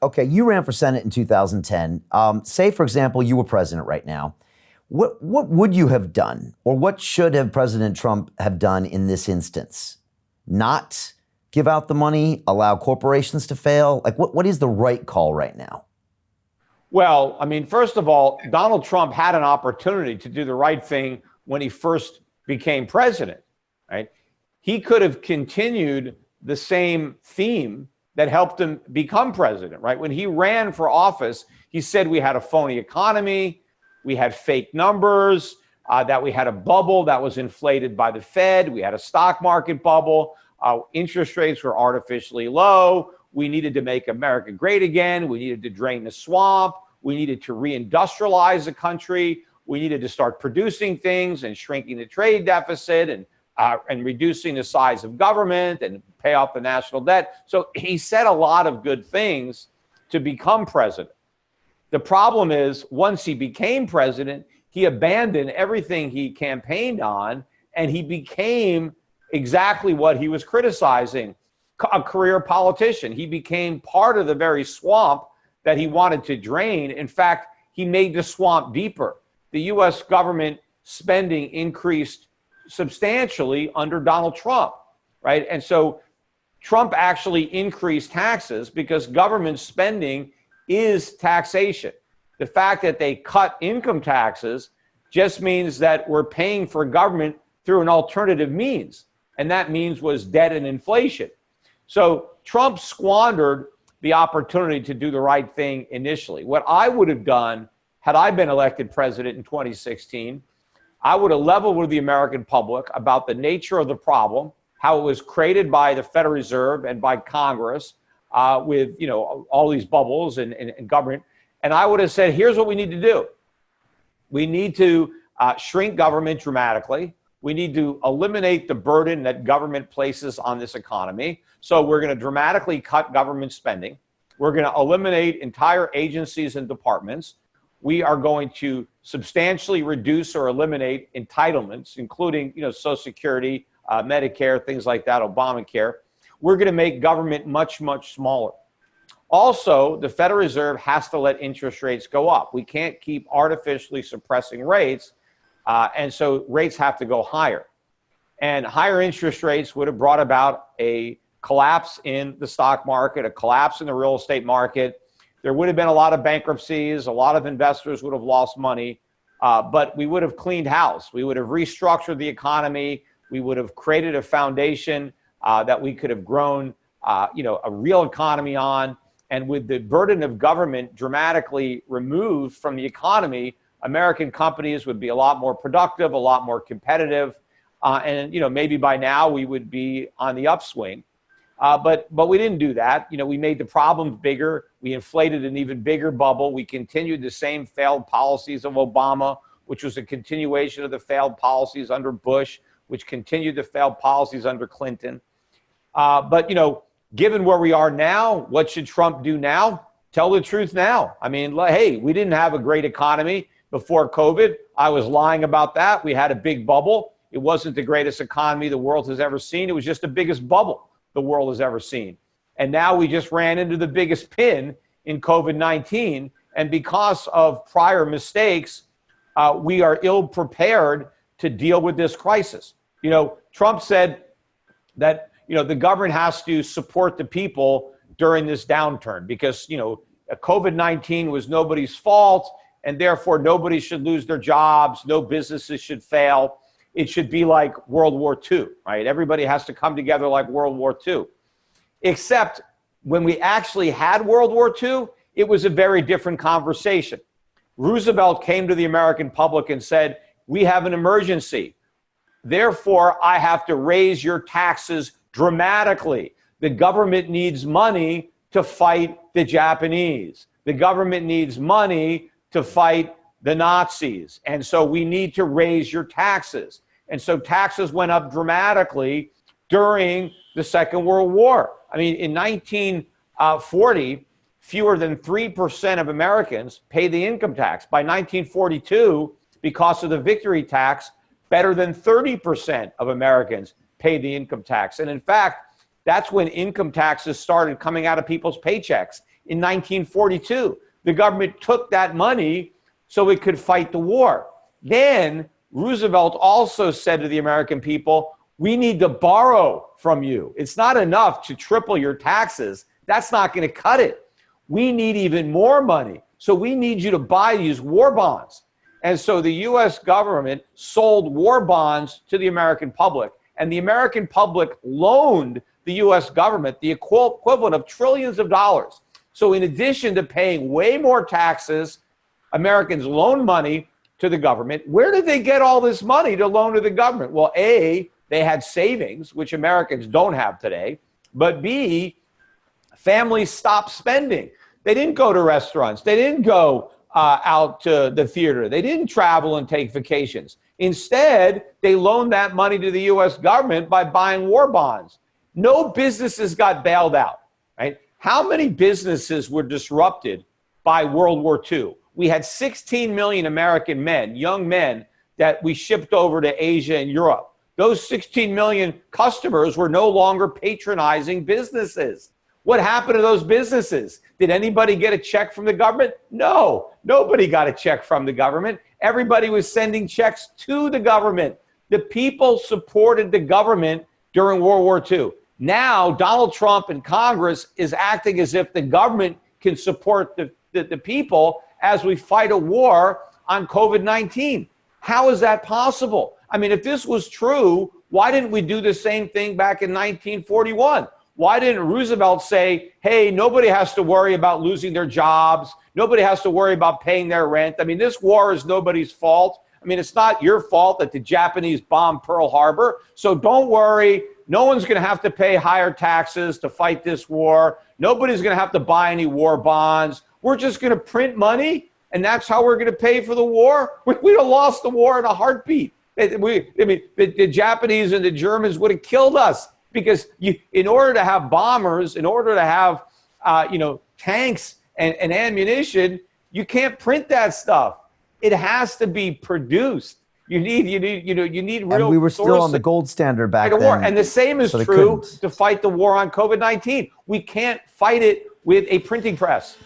Okay, you ran for Senate in 2010. Say, for example, you were president right now. What would you have done, or what should have President Trump have done in this instance? Not give out the money, allow corporations to fail? Like, what is the right call right now? Well, I mean, first of all, Donald Trump had an opportunity to do the right thing when he first became president, right? He could have continued the same theme that helped him become president, right? When he ran for office, he said we had a phony economy, we had fake numbers, that we had a bubble that was inflated by the Fed, we had a stock market bubble, interest rates were artificially low, we needed to make America great again, we needed to drain the swamp, we needed to reindustrialize the country, we needed to start producing things and shrinking the trade deficit and reducing the size of government and pay off the national debt. So he said a lot of good things to become president. The problem is, once he became president, he abandoned everything he campaigned on, and he became exactly what he was criticizing, a career politician. He became part of the very swamp that he wanted to drain. In fact, he made the swamp deeper. The U.S. government spending increased substantially under Donald Trump, right? And so Trump actually increased taxes because government spending is taxation. The fact that they cut income taxes just means that we're paying for government through an alternative means, and that means was debt and inflation. So Trump squandered the opportunity to do the right thing initially. What I would have done had I been elected president in 2016, I would have leveled with the American public about the nature of the problem, how it was created by the Federal Reserve and by Congress with, all these bubbles and government. And I would have said, here's what we need to do. We need to shrink government dramatically. We need to eliminate the burden that government places on this economy. So we're going to dramatically cut government spending. We're going to eliminate entire agencies and departments. We are going to substantially reduce or eliminate entitlements, including, Social Security, Medicare, things like that, Obamacare. We're going to make government much, much smaller. Also, the Federal Reserve has to let interest rates go up. We can't keep artificially suppressing rates, and so rates have to go higher. And higher interest rates would have brought about a collapse in the stock market, a collapse in the real estate market. There would have been a lot of bankruptcies. A lot of investors would have lost money, but we would have cleaned house. We would have restructured the economy. We would have created a foundation that we could have grown, a real economy on. And with the burden of government dramatically removed from the economy, American companies would be a lot more productive, a lot more competitive. And maybe by now we would be on the upswing. But we didn't do that. We made the problems bigger. We inflated an even bigger bubble. We continued the same failed policies of Obama, which was a continuation of the failed policies under Bush, which continued the failed policies under Clinton. But given where we are now, what should Trump do now? Tell the truth now. I mean, hey, we didn't have a great economy before COVID. I was lying about that. We had a big bubble. It wasn't the greatest economy the world has ever seen. It was just the biggest bubble the world has ever seen. And now we just ran into the biggest pin in COVID-19. And because of prior mistakes, we are ill prepared to deal with this crisis. Trump said that, the government has to support the people during this downturn because, COVID-19 was nobody's fault, and therefore nobody should lose their jobs. No businesses should fail. It should be like World War II, right? Everybody has to come together like World War II. Except when we actually had World War II, it was a very different conversation. Roosevelt came to the American public and said, we have an emergency. Therefore, I have to raise your taxes dramatically. The government needs money to fight the Japanese. The government needs money to fight the Nazis. And so we need to raise your taxes. And so taxes went up dramatically during the Second World War. I mean, in 1940, fewer than 3% of Americans paid the income tax. By 1942, because of the victory tax, better than 30% of Americans paid the income tax. And in fact, that's when income taxes started coming out of people's paychecks. in 1942. The government took that money so it could fight the war. Then Roosevelt also said to the American people, we need to borrow from you. It's not enough to triple your taxes. That's not going to cut it. We need even more money. So we need you to buy these war bonds. And so the US government sold war bonds to the American public, and the American public loaned the US government the equivalent of trillions of dollars. So in addition to paying way more taxes, Americans loaned money to the government. Where did they get all this money to loan to the government? Well, A, they had savings, which Americans don't have today. But B, families stopped spending. They didn't go to restaurants. They didn't go out to the theater. They didn't travel and take vacations. Instead, they loaned that money to the U.S. government by buying war bonds. No businesses got bailed out, right? How many businesses were disrupted by World War II? We had 16 million American men, young men, that we shipped over to Asia and Europe. Those 16 million customers were no longer patronizing businesses. What happened to those businesses? Did anybody get a check from the government? No, nobody got a check from the government. Everybody was sending checks to the government. The people supported the government during World War II. Now, Donald Trump and Congress is acting as if the government can support the people as we fight a war on COVID-19. How is that possible? I mean, if this was true, why didn't we do the same thing back in 1941? Why didn't Roosevelt say, hey, nobody has to worry about losing their jobs. Nobody has to worry about paying their rent. I mean, this war is nobody's fault. I mean, it's not your fault that the Japanese bombed Pearl Harbor. So don't worry. No one's going to have to pay higher taxes to fight this war. Nobody's going to have to buy any war bonds. We're just going to print money, and that's how we're going to pay for the war. We'd have lost the war in a heartbeat. The Japanese and the Germans would have killed us. Because in order to have bombers, in order to have tanks and ammunition, you can't print that stuff. It has to be produced. You need real. And we were still on the gold standard back then. And the same is true to fight the war on COVID-19. We can't fight it with a printing press.